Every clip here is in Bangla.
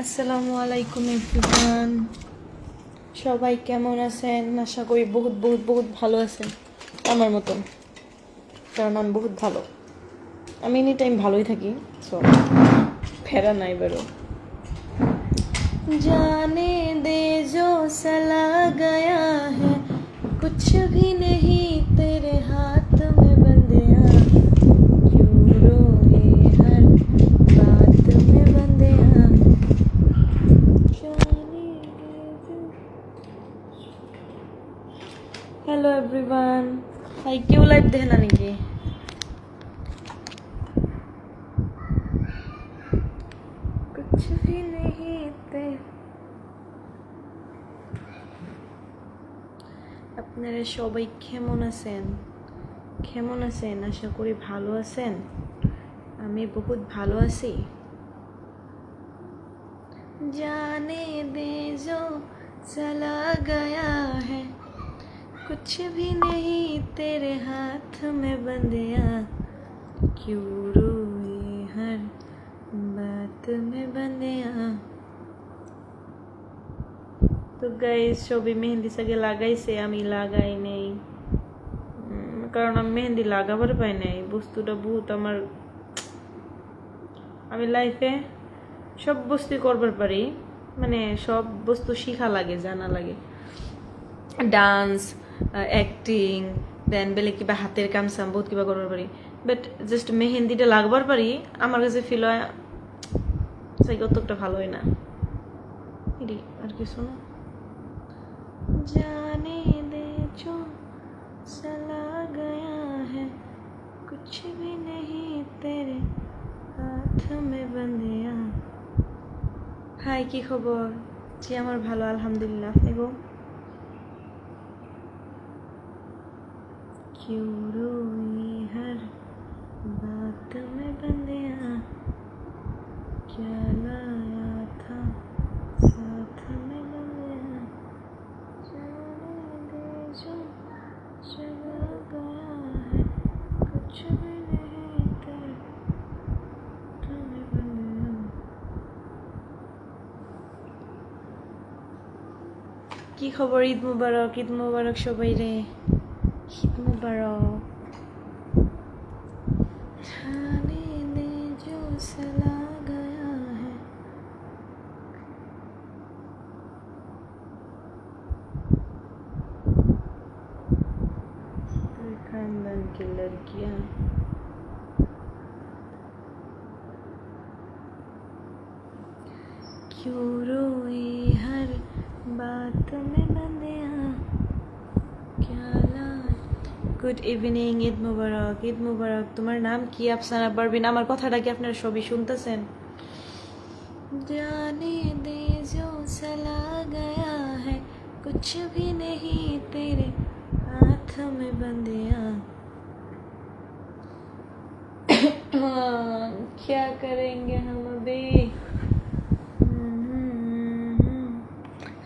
আসসালামু আলাইকুম এভরিওয়ান, সবাই কেমন আছেন? আশা করি বহুত বহুত বহুত ভালো আছেন আমার মতন, কারণ আমি বহুত ভালো। আমি এনি টাইম ভালোই থাকি, সো ফেরা নাই বেরো। जाने दे जो सला गया है, कुछ भी नहीं तेरे हाथ में बंदिया, क्यों रोए हर बात में बंदिया, जाने दे जो। हेलो एवरीवन, हाय, क्यों लाइव देखना नहीं? कुछ भी नहीं ते। আপনারা সবাই কেমন আছেন? কেমন আছেন? আশা করি ভালো আছেন। আমি বহুত ভালো আছি। जाने दे जो चला गया है, कुछ भी नहीं तेरे हाथ में बंदिया, क्यों रोए हर बात में बंदिया। তো গাইস, সবই মেহেন্দি সাগে লাগাইছে, আমি লাগাই নেই, কারণ আমি মেহেন্দি লাগাবার পাই নাই। বস্তুটা বহুত আমার, আমি লাইফে সব বস্তু করবার পারি, মানে সব বস্তু শিখা লাগে, জানা লাগে। ডান্স, অ্যাক্টিং, দেন বেলে কিবা হাতের কাম সাম বহুত কিবা করবার পারি, বাট জাস্ট মেহেন্দিটা লাগবার পারি। আমার কাছে ফিল হয় অতটা ভালো হয় না। আর কিছু না। जाने दे जो चला गया है, कुछ भी नहीं तेरे हाथ में बंदिया। হাই, কি খবর? জি আমার ভালো, আলহামদুলিল্লাহ। আপনি গো? क्यों रोई हर बात में बंदिया, क्या लाया था साथ में बंदिया, जाने दे जो चला गया है, कुछ भी नहीं तेरे हाथ में बंदिया। কি খবর? ঈদ মুবারক, ঈদ মুবারক সবাই রে, ঈদ মুবারক। जाने दे जो चला गया है। खानदान की लड़कियां क्यों रोई हर बात में बंदिया, क्या ला। গুড ইভিনিং, ঈদ মুবারক, ঈদ মুবারক। তোমার নাম কি? আফসানা পারভিন। আমার কথাটা কি আপনারা সবই শুনতেছেন? जाने दे जो चला गया है, कुछ भी नहीं तेरे हाथ में बंदिया। क्या करेंगे हम अभी?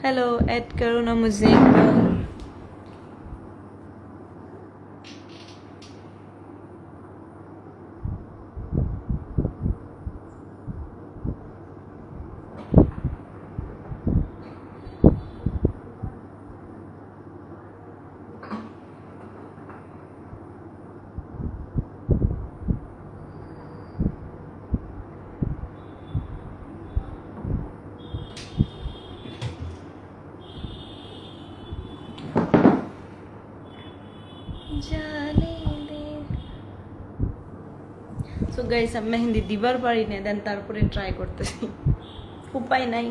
हेलो, ऐड करो ना मुझे। সো গাইস, আমি মেহেন্দি দিবার পারি না, দেন তারপরে ট্রাই করতেছি। উপায় নাই,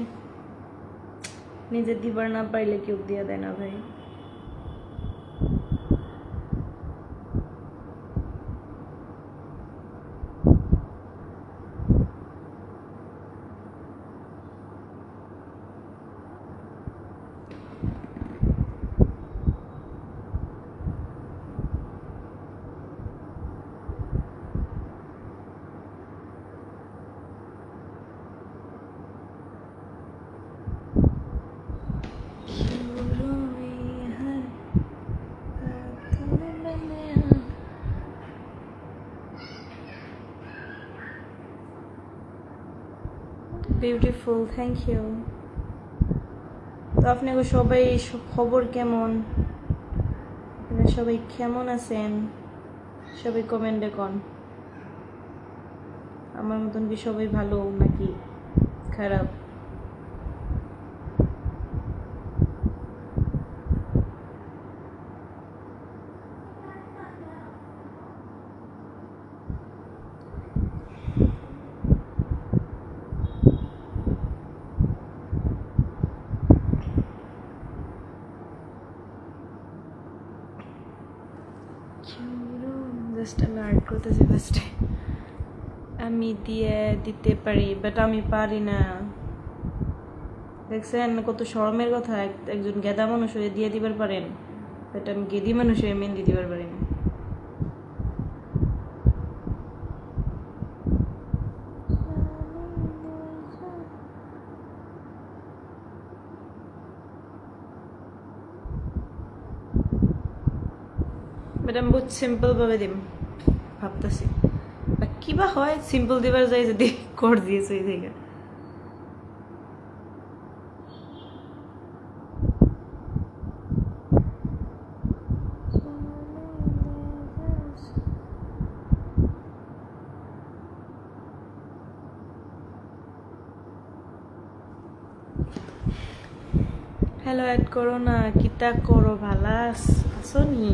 নিজে দিবার না পাইলে কেউ দিয়া দেয় না ভাই। Beautiful, thank you. তো আপনাকে সবাই খবর কেমন? আপনারা সবাই কেমন আছেন? সবাই কমেন্টে কোন আমার মতন কি সবাই ভালো নাকি খারাপ? জাস্ট আমি আর্ট করতেছি ফার্স্টে। আমি দিতে পারি, বাট আমি পারি না। দেখছেন কত শরমের কথা, একজন গেদা মানুষ হয়ে দিয়ে দিবার পারেন, বাট আমি গেদি মানুষ হয়ে মেহেন্দি দিবার পারি না। বাট আমি বহুত সিম্পল ভাবে দিম ভাবতেছি, কিবা হয় সিম্পল দিবার যাই যদি কর দিয়েছে ওই থেকে। হ্যালো, অ্যাড করো না, কিতা করো, ভালো আছো নি?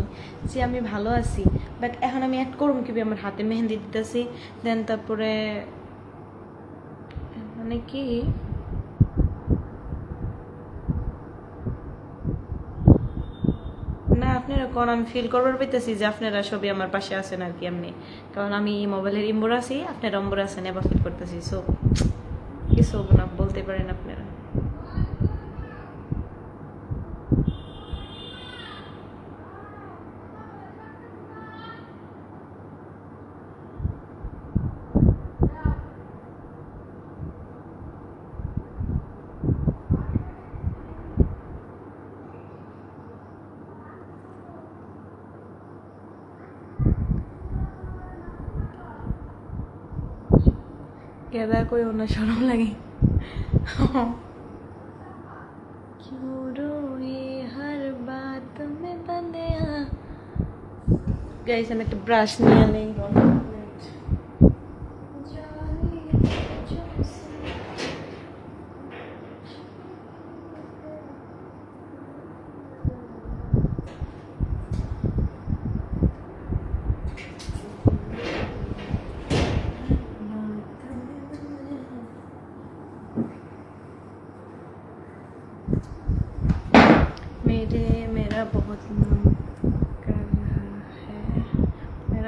যে আমি ভালো আছি, বাট এখন আমি অ্যাড করুম কি? আমার হাতে মেহেন্দি দিতেছি, দেন তারপরে মানে কি না, আপনারা কোন আমি ফিল করবার পাইতেছি যে আপনারা সবই আমার পাশে আছেন আর কি এমনি, কারণ আমি মোবাইলের ইম্বর আছি, আপনারা অম্বর আছেন, এবার ফিল করতেছি। সো কিছু না বলতে পারেন আপনারা। गैदा कोई होना शर्म लगे। क्यों रोए हर बात में बंदिया। गाइस আমি একটা ব্রাশ নিয়ে নেই।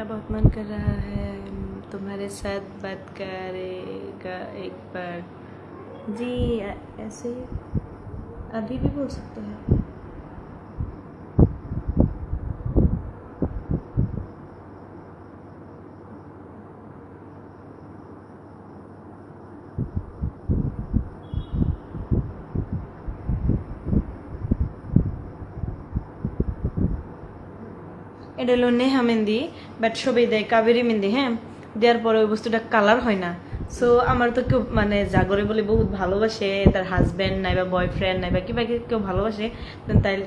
बहुत मन कर रहा है तुम्हारे साथ बात करेगा एक बार। जी ऐसे अभी भी बोल सकते हैं। এটা হলো নেহা মেহেন্দি, বাট সবাই দেয় কাবেরি মেহেন্দি। হ্যাঁ, দেওয়ার পরে ওই বস্তুটা কালার হয় না। সো আমার তো কেউ মানে জাগরে বলে বহুত ভালোবাসে, তার হাজব্যান্ড নাই বা বয়ফ্রেন্ড নাই বা কিবা কেউ ভালোবাসে,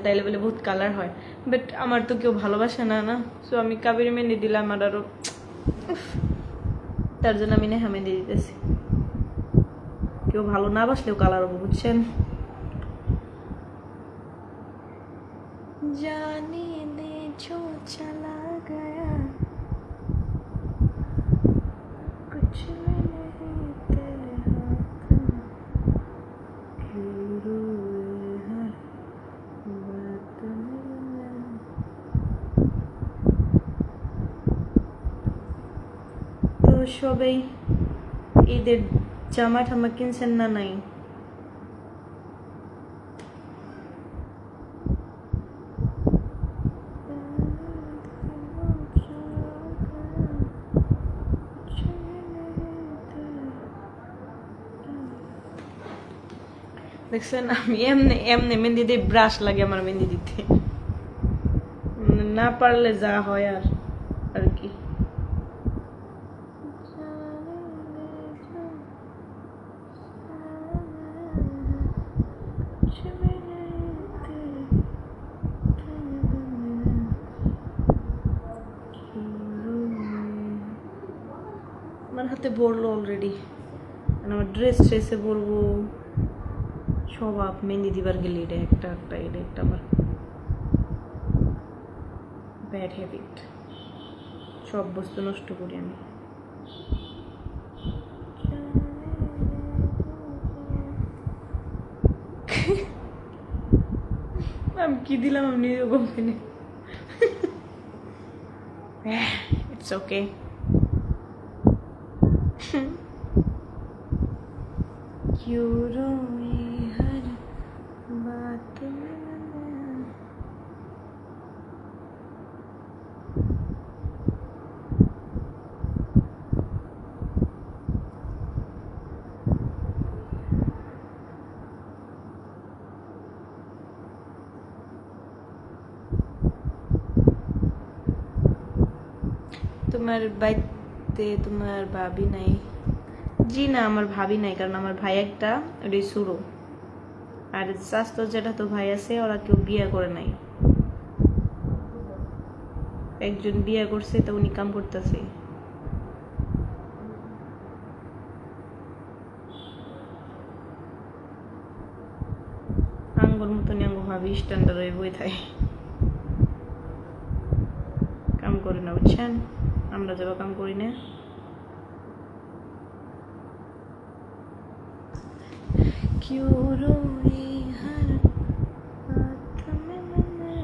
তাইলে বলে বহুত কালার হয়, বাট আমার তো কেউ ভালোবাসে না না। সো আমি কাবেরি মেহেন্দি দিলাম, আর আরো তার জন্য আমি নেহা মেহেন্দি দিতেছি। কেউ ভালো না বাসলেও কালার হবো, বুঝছেন? জানি দে जो चला गया कुछ नहीं तेरे हाथ में क्यों रोए हर बात में। তো সবাই ঈদের জামা ঠামা কিনছেন না নাই? দেখছেন আমি এমনি এমনি মেহেন্দি দিয়ে ব্রাশ লাগে আমার মেহেন্দি দিতে, না পারলে যা হয় আর আর কি। পড়তে পড়লো অলরেডি, আমার ড্রেসে পরবো স্বভাব মেহেন্দি দিবার গেলে এটা একটা আমার ব্যাড হ্যাবিট, সব বস্তু নষ্ট করি আমি। আমি কি দিলাম আমি নিজেও গম পাইনি। It's okay. क्यों रोए हर बात में তোমার বাড়িতে তোমার ভাবি নাই? জি না, আমার ভাবি নাই, কারণ আমার ভাই একটা ওটাই শুরু, আর স্বাস্থ্য যেটা তো ভাই আছে ওরা কেউ বিয়ে করে নাই, একজন বিয়ে করছে তো উনি কাম করতেছে। আঙ্গুর মতন আঙ্গ ভাবি স্ট্যান্ডার্ড হয়ে বই থাকে, কাম করে না, বুঝছেন? আমরা যাবো কাম করি না। क्यों रोए हर बात में मैंने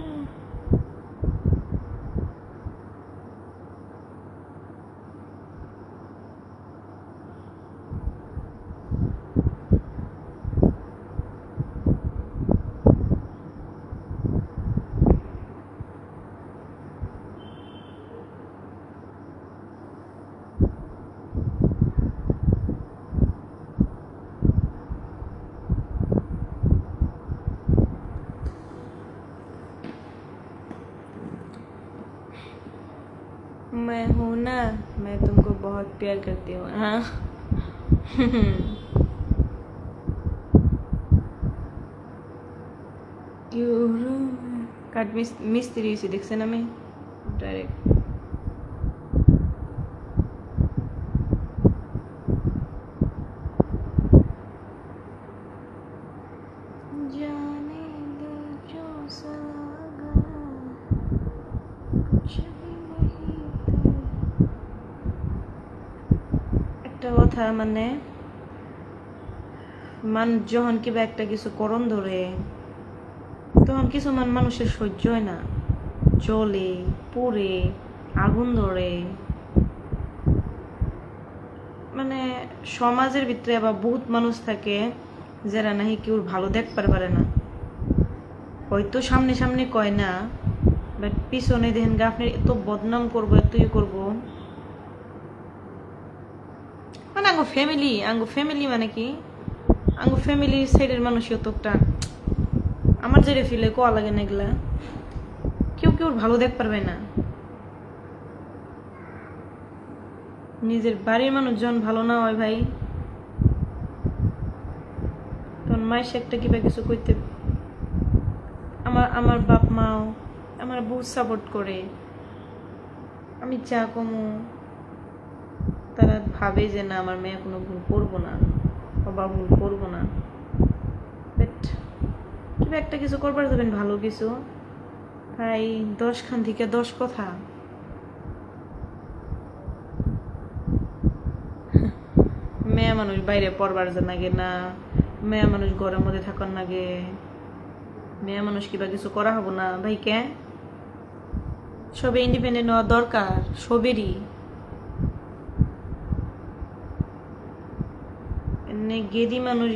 मैं हूं ना, मैं तुमको बहुत प्यार करती हूँ। हाँ কাঠ মিস্ত্রি এসে দেখছেন আমি ডাইরেক্ট। जाने दे जो सलागा कुछ भी नहीं একটা কথা, মানে যখন কিবা একটা কিছু করণ ধরে তখন কিছু মানুষের সহ্য হয় না, জ্বলে পুড়ে আগুন ধরে, মানে সমাজের ভিতরে আবার বহুত মানুষ থাকে যারা নাকি কেউ ভালো দেখতে পারে না, হয়তো সামনে সামনে কয় না, বাট পিছনে দেখেন গা আপনি এত বদনাম করবো, এত ইয়ে করবো, মানে আঙ্গো ফ্যামিলি মানে কি আঙ্গো ফ্যামিলির সাইডের মানুষই তো একটা আমার যেটা ফিলে কোয়া লাগে না, এগুলা কেউ ভালো দেখতে পারবে না। নিজের বাড়ির মানুষ যখন ভালো না হয় ভাই, তখন মায়ের একটা কিবা কিছু করতে, আমার বাপ মাও আমার বহুত সাপোর্ট করে, আমি যা কমু তারা ভাবে যে না আমার মেয়ে কোনো ভুল করবো না, বাবা ভুল করবো না, বাট কিবা একটা কিছু করবার যাবেন ভালো কিছু ভাই, 10 খান থেকে 10 কথা, মেয়ে মানুষ বাইরে পড়বার নাগে না, মেয়ে মানুষ ঘরের মধ্যে থাকার নাগে, মেয়ে মানুষ কিবা কিছু করা হবো না ভাই, কে সবে ইন্ডিপেন্ডেন্ট হওয়া দরকার সবেরই, গেদি মানুষ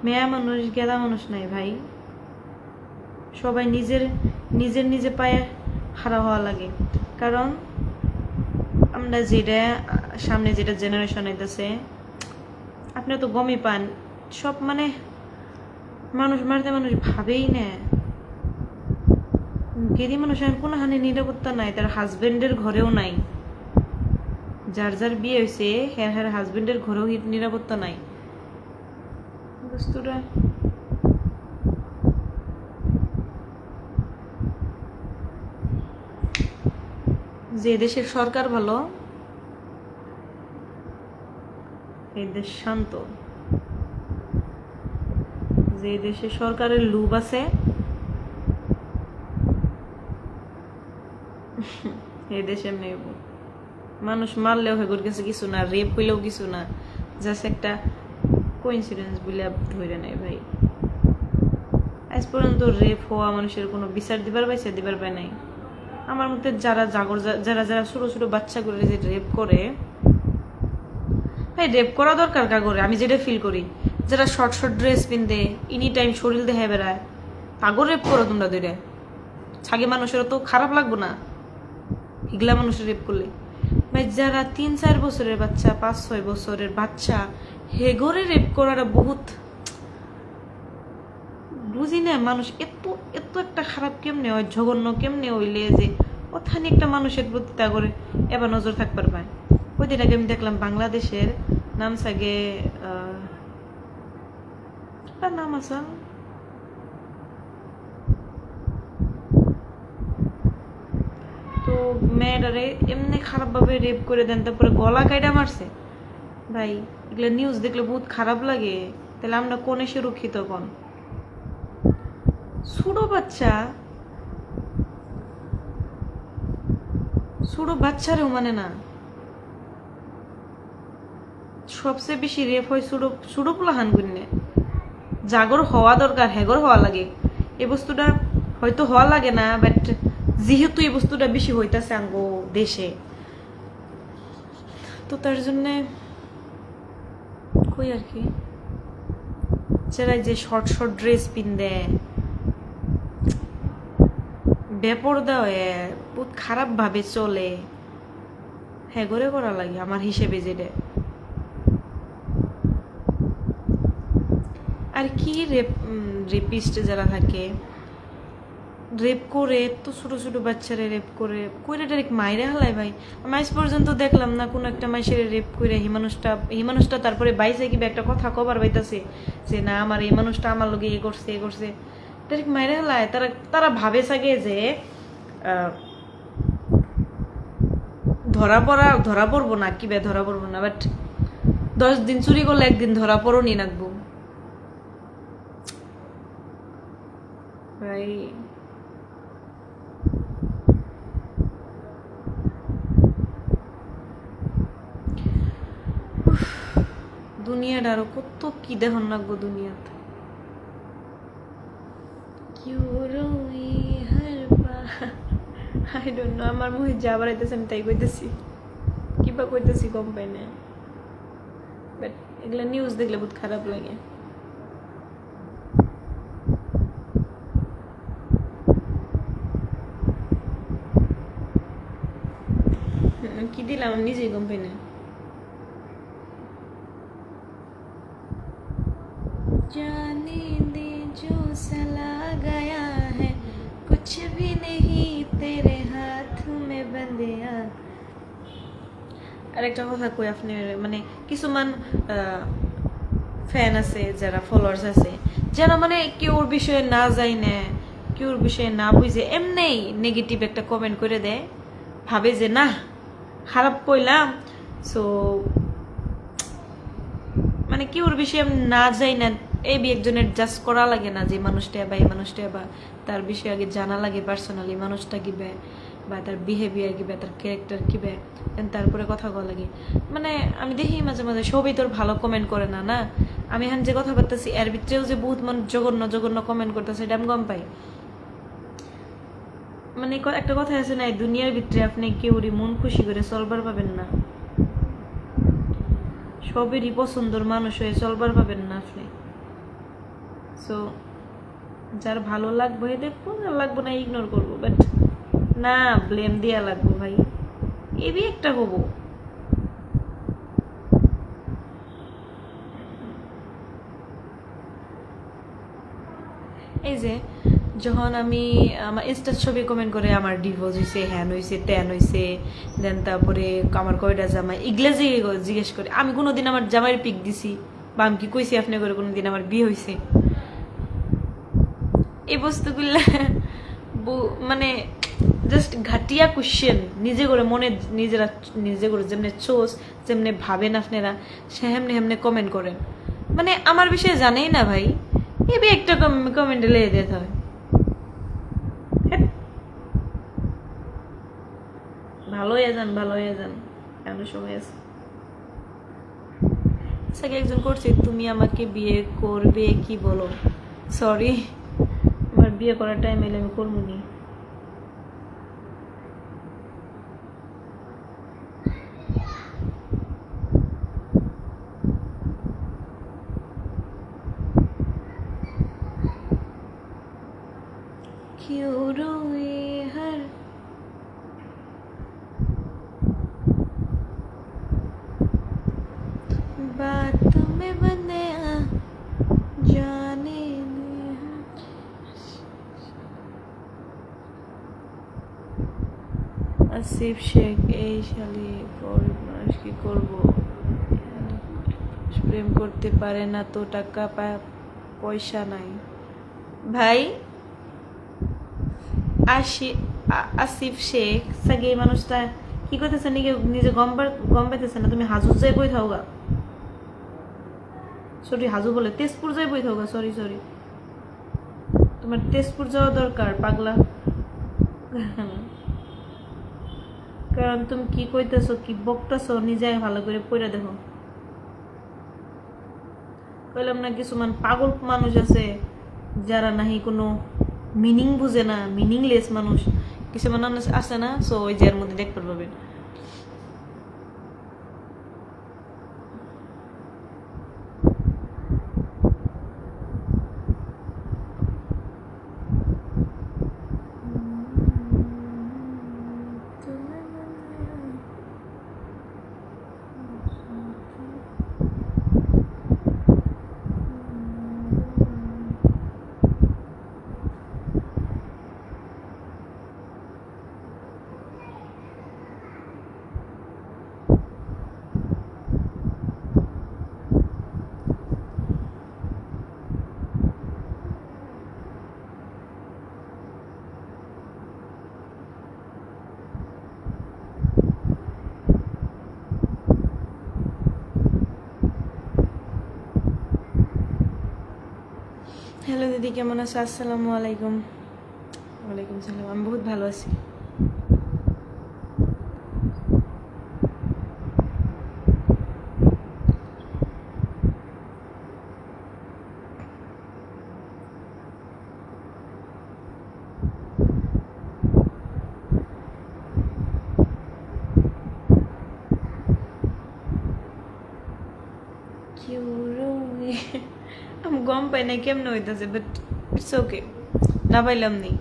মেয়া মানুষ গেদা মানুষ নাই ভাই, সবাই নিজে পায়ে হারা হওয়া লাগে। কারণ আমরা যেটা সামনে যেটা জেনারেশন আইতেছে আপনি তো গমই পান, সব মানে মানুষ মারতে মানুষ ভাবেই না, গেদি মানুষ এখন কোনো হানি নিরাপত্তা নাই, তার হাজবেন্ডের ঘরেও নাই, যার বিয়ে হয়েছে হ্যাঁ হাজবেন্ডের ঘরেও নিরাপত্তা নাই। বস্তুটা যে দেশের সরকার ভালো এই দেশ শান্ত, যে দেশে সরকারের লুব আছে এই দেশে এমনি মানুষ মারলেও হেগুর কাছে কিছু না, রেপ হইলেও কিছু না, জাস্ট একটা কোইন্সিডেন্স বলে ধরে নেয় ভাই। আজ পর্যন্ত রেপ হওয়া মানুষের কোনো বিচার দিবার পায় নাই। আমার মতে যারা যারা ছোট ছোট বাচ্চাগুলো যে রেপ করে, ভাই রেপ করা দরকার কা করে, আমি যেটা ফিল করি, যারা শর্ট শর্ট ড্রেস পিনতে এনি টাইম শরীর দেখে বেড়ায়, তাগর রেপ করো তোমরা দুইটা। ছাগে মানুষেরও তো খারাপ লাগবো না হিগলা মানুষের রেপ করলে? ভাই যারা 3-4 বছরের বাচ্চা, 5-6 বছরের বাচ্চা, হেগরে রেপ করাটা বহুত বুঝি না। মানুষ এত এত একটা খারাপ কেমনে হয়, জঘন্য কেমনে হইলে যে ওখানে একটা মানুষের প্রতি তা করে এবার নজর থাকবার পায়। ওই দিন আগে আমি দেখলাম বাংলাদেশের নাম সাগে নাম আসা তো মেয়েটারে এমনি খারাপ ভাবে রেপ করে দেন, তারপরে গলা কাইটা মারছে। ভাই এগুলো নিউজ দেখলে বহুত খারাপ লাগে। তাহলে আমরা কোনে সুরক্ষিত? কোন ছোট বাচ্চা, ছোট বাচ্চারেও মানে না। সবচেয়ে বেশি রেপ হয় ছোট পোলাহান গুনে। জাগর হওয়া দরকার, হেগর হওয়া লাগে। এই বস্তুটা হয়তো হওয়া লাগে না, বাট যেহেতু এই বস্তুটা বেশি হইতাছে আঙ্গ দেশে, তো তার জন্য কই আর কি, যারা যে শর্ট শর্ট ড্রেস পিনদে, বেপরদা হয়ে বহুত খারাপ ভাবে চলে, হ্যাঁ করে করা লাগে আমার হিসেবে যেটা। আর কি রেপিস্ট যারা থাকে, রেপ করে তো ছোট ছোট বাচ্চারা রেপ করে কইরে ডাইরেক্ট মাইরে হালায়। ভাই আমি আজ পর্যন্ত দেখলাম না কোনো একটা মাইসের রেপ করে এই মানুষটা তারপরে বাইসে কিবা একটা কথা কবার পাইতাছে যে না আমার এই মানুষটা আমার লগে এ করছে ডাইরেক্ট মাইরে হালায়। তারা ভাবে সাগে যে ধরা পড়বো না, কিবা ধরা পড়বো না, বাট 10 দিন চুরি করলে একদিন ধরা পড়ো নি নাকবো ভাই। দুনিয়াটা আরো কত কি দেখুন লাগবো দুনিয়াতে। আই ডোন্ট নো, আমার মুখে যা বাড়াইতেছে আমি তাই কইতেছি, কিবা কইতেছি কম পাই না, বাট এগুলা নিউজ দেখলে বহুত খারাপ লাগে। কি দিলাম আমি নিজেই কম পাই না। जाने दे जो सला गया है कुछ भी नहीं तेरे हाथ में बंदिया। আরেকটা কথা কই, আপনি মানে কিছুমান ফ্যান আছে, যারা ফলোয়ার্স আছে, যারা মানে কেউর বিষয়ে না যায় না, কেউর বিষয়ে না বুঝে এমনি নেগেটিভ একটা কমেন্ট করে দেয়, ভাবে যে না খারাপ কইলাম, সো মানে কেউর বিষয়ে না যাই না, এই একজনের জাজ করা লাগে না যে মানুষটা বা এই মানুষটা, বা তার বিষয়ে আগে জানা লাগে পার্সোনালি মানুষটা কিবে, বা তার বিহেভিয়ার কিবে, তার ক্যারেক্টার কিবে, তারপরে কথা বলা লাগে। মানে আমি দেখি মাঝে মাঝে সবই তোর ভালো কমেন্ট করে না, না আমি এখন যে কথা বলতেছি এর ভিতরেও যে বহুত মানুষ জঘন্য জঘন্য কমেন্ট করতেছে, এটা আমি গম পাই। মানে একটা কথা আছে না, এই দুনিয়ার ভিতরে আপনি কেউরই মন খুশি করে চলবার পাবেন না, সবেরই পছন্দর মানুষ হয়ে চলবার পাবেন না আপনি। সো যার ভালো লাগবে দেখবো, আর লাগবো না ইগনোর করবো, বাট না ব্লেম দিয়া লাগবো ভাই, এবি একটা হবো। এই যে যখন আমি আমার ইনস্টার ছবি কমেন্ট করে আমার ডিভোর্স হয়েছে, হ্যান হয়েছে, ত্যান হয়েছে, দেন তারপরে আমার কয়টা জামাই, এগুলা যে জিজ্ঞেস করে, আমি কোনোদিন আমার জামাইয়ের পিক দিছি বা আমি কি কইছি আপনি করে কোনোদিন আমার বিয়ে হয়েছে? এই বস্তুগুলা মানে জাস্ট ঘাটিয়া কোশ্চেন নিজে করে মনে নিজেরা নিজে করে যেমনি চোস যেমনি ভাবেন আপনারা সে হেমনে হেমনে কমেন্ট করেন মানে আমার বিষয়ে জানেই না ভাই এবি একটা কমেন্টে লেগে দিতে হয় ভালো হয়ে যান এমন সময় আছে সাকে একজন করছে তুমি আমাকে বিয়ে করবে কি বলো সরি আমার বিয়ে করার টাইম এলে আমি করবো নি क्यों रोए हर बात में बंदे जाने আসিফ শেখ এই শালি গরিব মানুষ কি করবো প্রেম করতে পারে না তো টাকা পয়সা নাই ভাই আসিফ শেখ সাগে এই মানুষটা কি করতেছে নিজে গম পাইতেছে না তুমি হাজুর যাই বই থাও গা সরি হাজু বলে তেজপুর যাই বই থাও গা সরি তোমার তেজপুর যাওয়া দরকার পাগলা কারণ তুমি কি কইতেছো কি বকতেছো নিজে ভালো করে পড়ে দেখো কইলাম না কিছুমান পাগল মানুষ আছে যারা নাহি কোনো মিনিং বুঝে না মিনিংলেস মানুষ কিছু মানুষ আছে না সো ওই যে এর মধ্যে দেখতে পাবেন হ্যালো দিদি কেমন আছো আসসালামু আলাইকুম ওয়ালাইকুম সালাম আমি বহুত ভালো আছি আমি গম পাই না কেমন হইতেছে বাট ইটস ওকে না পাইলাম নেই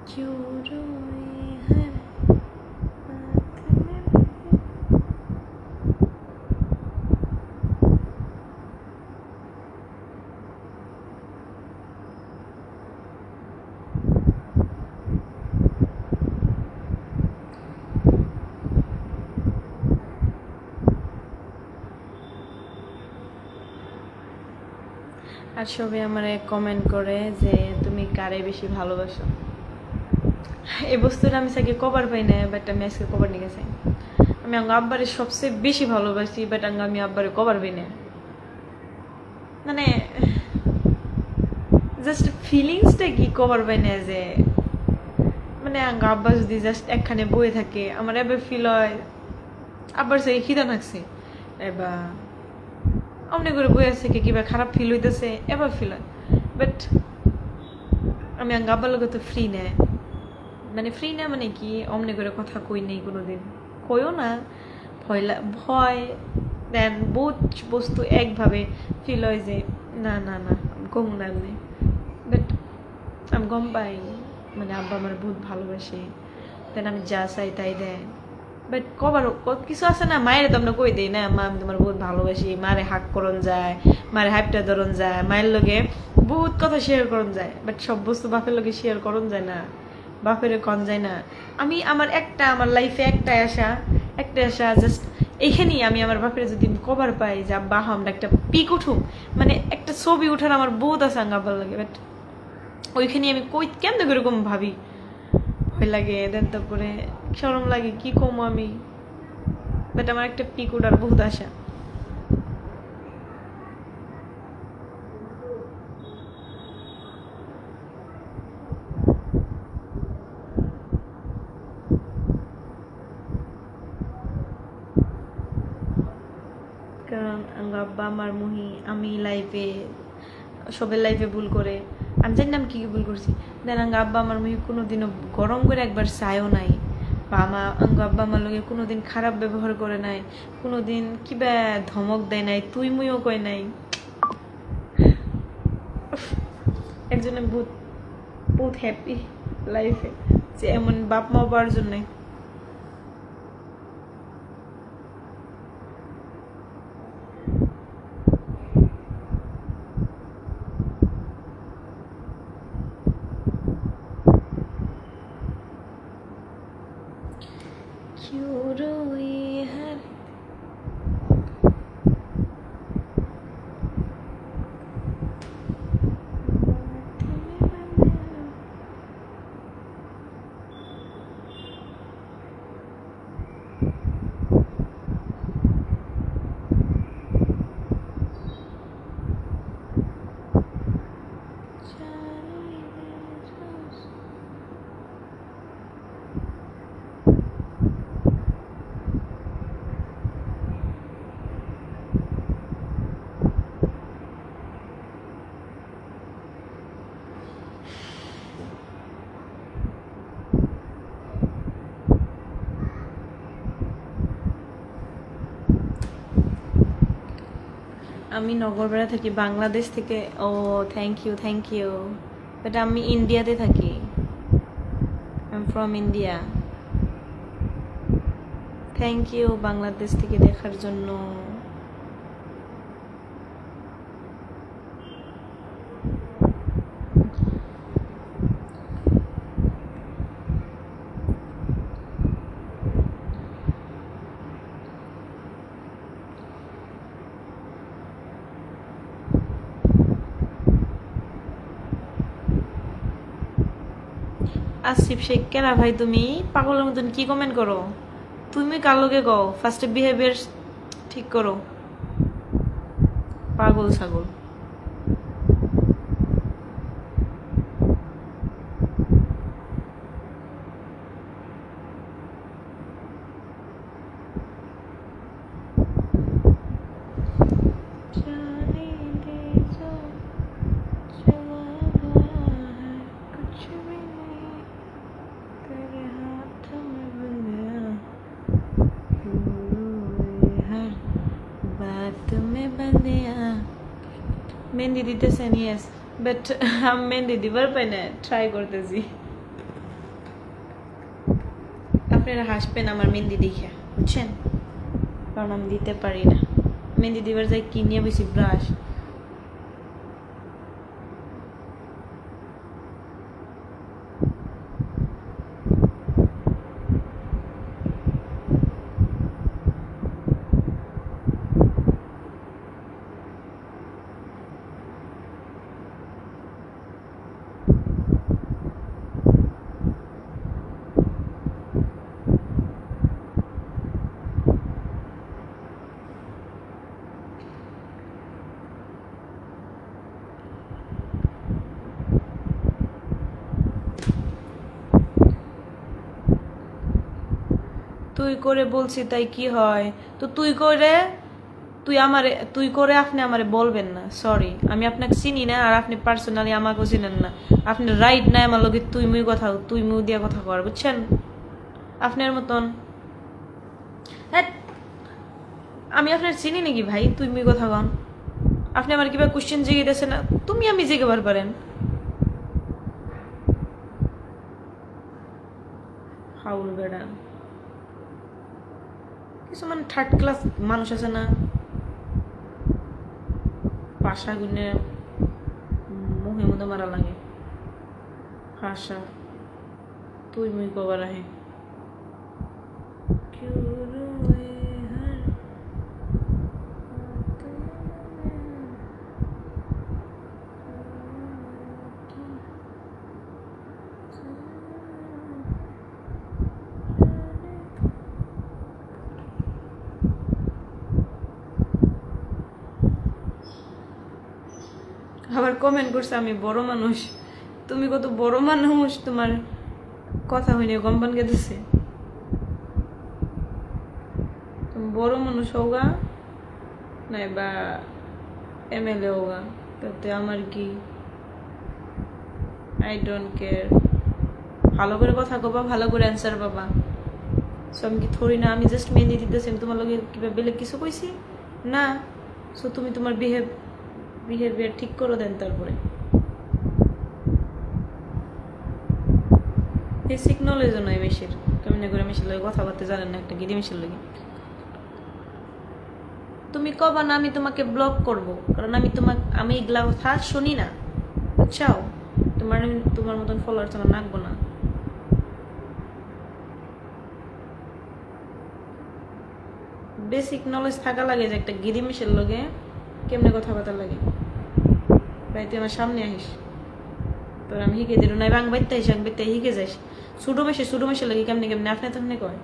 क्यों रोए हर আর সবাই আমার কমেন্ট করে যে তুমি কারে বেশি ভালোবাসো এই বস্তুটা আমি সাকে কভার পাই না বাট আমি আজকে কভার নিয়ে গেছি আমি আমার আব্বারে সবচেয়ে বেশি ভালোবাসি বাট আমি আব্বারে কভার পাই না মানে জাস্ট ফিলিংসটা কি কভার পাই না যে মানে আমার আব্বা যদি জাস্ট একখানে বয়ে থাকে আমার এবার ফিল হয় আব্বার সে খিদা লাগছে এবার অমনি করে বয়ে আছে কি কিবা খারাপ ফিল হইতেছে এবার ফিল হয় বাট আমি আমার আব্বার লোক তো ফ্রি নেয় মানে ফ্রি না মানে কি অমনি করে কথা কই নেই কোনোদিন কইও না ভয় দেন বহুত বস্তু একভাবে ফিল হয় যে না না না কম না এমনি বাট আমি গম পাই মানে আব্বা আমার বহুত ভালোবাসে দেন আমি যা চাই তাই দেয় বাট কবার কিছু আছে না, মায়ের তো আমরা কই দিই না, মা আমি তোমার বহুত ভালোবাসি, মারে হাক করন যায়, মারে হাইপটা ধরন যায়, মায়ের লগে বহুত কথা শেয়ার করন যায়, বাট সব বস্তু বাপের লগে শেয়ার করন যায় না, বাপের কন যায় না। আমি আমার লাইফে একটাই আশা জাস্ট এইখানেই, আমি আমার বাপের যদি কবার পাই যে আব্বা আমরা একটা পিক উঠুক, মানে একটা ছবি উঠার আমার বহুত আছে আঙ্গাবার লাগে, বাট ওইখানে আমি কই কেমন এরকম ভাবি, ভয় লাগে, দেন তারপরে শরম লাগে, কি কম আমি, বাট আমার একটা পিক উঠার বহুত আশা। কারণ আব্বা আমার মুহি আমি লাইফে সবের লাইফে ভুল করে, আমি জানি না আমি কি কি ভুল করছি, দেন আব্বা আমার মুহি কোনোদিনও গরম করে একবার চায়ও নাই, বা আব্বা আমার লগে কোনোদিন খারাপ ব্যবহার করে নাই, কোনোদিন কিবা ধমক দেয় নাই, তুই মুইও কয় নাই। এর জন্য বহুত বহুত হ্যাপি লাইফে যে এমন বাপ মা পাওয়ার জন্যে। क्यों रोई हर আমি নগরবেড়া থাকি, বাংলাদেশ থেকে। ও থ্যাংক ইউ, বাট আমি ইন্ডিয়াতে থাকি, I am from India. Thank you Bangladesh থেকে দেখার জন্য। আসিফ শেখ, কেনা ভাই তুমি পাগলের মতন কি কমেন্ট করো? তুমি কার লোকে কও, ফার্স্টে বিহেভিয়ার ঠিক করো, পাগল ছাগল। মেহেন্দি দিতেছেন? ইয়েস, বাট আমি মেহেন্দি দিবার পাই না, ট্রাই করতেছি। আপনারা হাসবেন আমার মেহেন্দি দেখে, বুঝছেন, কারণ আমি দিতে পারি না। মেহেন্দি দিবার যাই কিনিয়ে বেশি ব্রাশ। তুই করে বলছি তাই কি হয়? তো তুই করে আপনি আমারে বলবেন না, সরি, আমি আপনাকে চিনি না, আর আপনি পার্সোনালি আমাকেও চিনেন না, আপনি রাইট নাই আমার লগে তুই মুই দিয়া কথা কর, বুঝছেন? আপনার মতন হ্যাঁ, আমি আপনার চিনি নাকি ভাই তুই মুই কথা কন? আপনি আমার কিবা কোশ্চেন জিজ্ঞেস না, তুমি আমি জিজ্ঞাবার পারেন। হাউল বেড়া। কিছুমান থার্ড ক্লাস মানুষ আছে না, ভাষা গুনে মুহে মধ্যে মারা লাগে, ভাষা তুই মুই কবার আহে। আবার কমেন্ট করছে আমি বড় মানুষ, তুমি কত বড় মানুষ, তোমার কথা হইনি কম্পান গেছে, তুমি বড় মানুষ হোগা নাই বা এমএলএ হোগা, তাতে আমার কি, আই ডোন্ট কেয়ার। ভালো করে কথা কবা, ভালো করে অ্যান্সার পাবা। সো আমি কি থরি না, আমি জাস্ট মেহেন্দি দিতেছি, আমি তোমার লগে কিবা বেলেগ কিছু কইছি না। সো তুমি তোমার বিহেভিয়ার ঠিক করো, দেন তারপরে বেসিক নলেজও নয় মেশির, কেমন করে মেশির লগে কথা বলতে জানেন না, একটা গিরি মেশির লগে তুমি কবা না আমি তোমাকে ব্লক করব, কারণ আমি এগুলা কথা শুনি না, বুঝছাও? তোমার মতন ফলোয়ার তোমার নাকবো না। বেসিক নলেজ থাকা লাগে যে একটা গিরি মেশির লগে কেমনে কথাবার্তা লাগে। ভাই তুই আমার সামনে আহিস, তোর আমি শিখে দিল নাই, বাং বাইতে আইস, বাইতে শিখে যাইস। সুডো মেশে লাগে কেমনে কেমনে আপনি তেমনি কয়।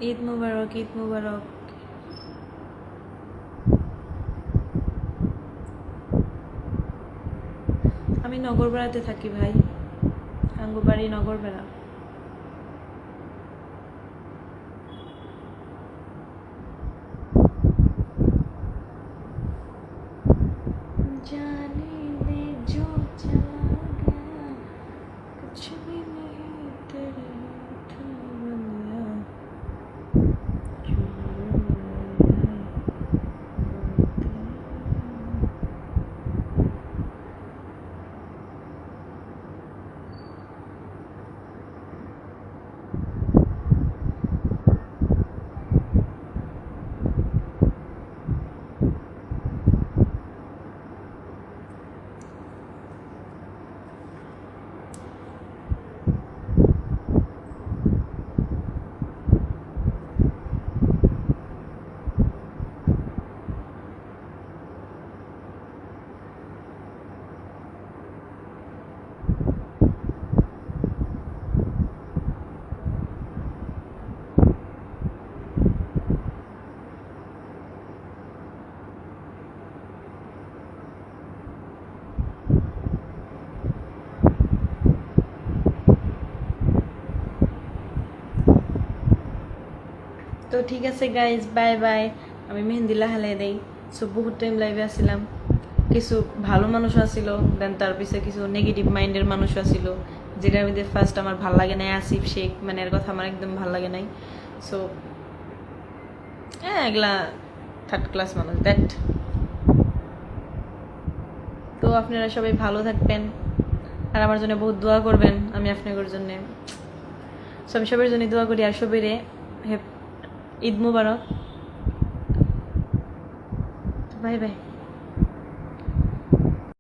ঈদ মুবারক, ঈদ মুবারক। আমি নগরবেড়াতে থাকি ভাই, আঙ্গু বাড়ি নগরবেড়া। जाने दे जो चला गया कुछ भी नहीं तेरे हाथों बंदिया। তো ঠিক আছে গাইজ, বাই বাই। আমি মেহেন্দি লাহালাই দেই। সো বহুত টাইম লাইভে আসছিলাম, কিছু ভালো মানুষ আসছিল, দেন তার পিছিয়ে কিছু নেগেটিভ মাইন্ডের মানুষ আসছিল, যেটার মধ্যে ফার্স্ট আমার ভাল লাগে নাই আসিফ শেখ, মানে এর কথা আমার একদম ভাল লাগে নাই। সো হ্যাঁ, এগুলা থার্ড ক্লাস মানুষ, দ্যাট। তো আপনারা সবাই ভালো থাকবেন আর আমার জন্য বহুত দোয়া করবেন, আমি আপনাদের জন্য আমি সবার জন্য দোয়া করি। আর সবাইরে ঈদ মুবারক, বাই বাই।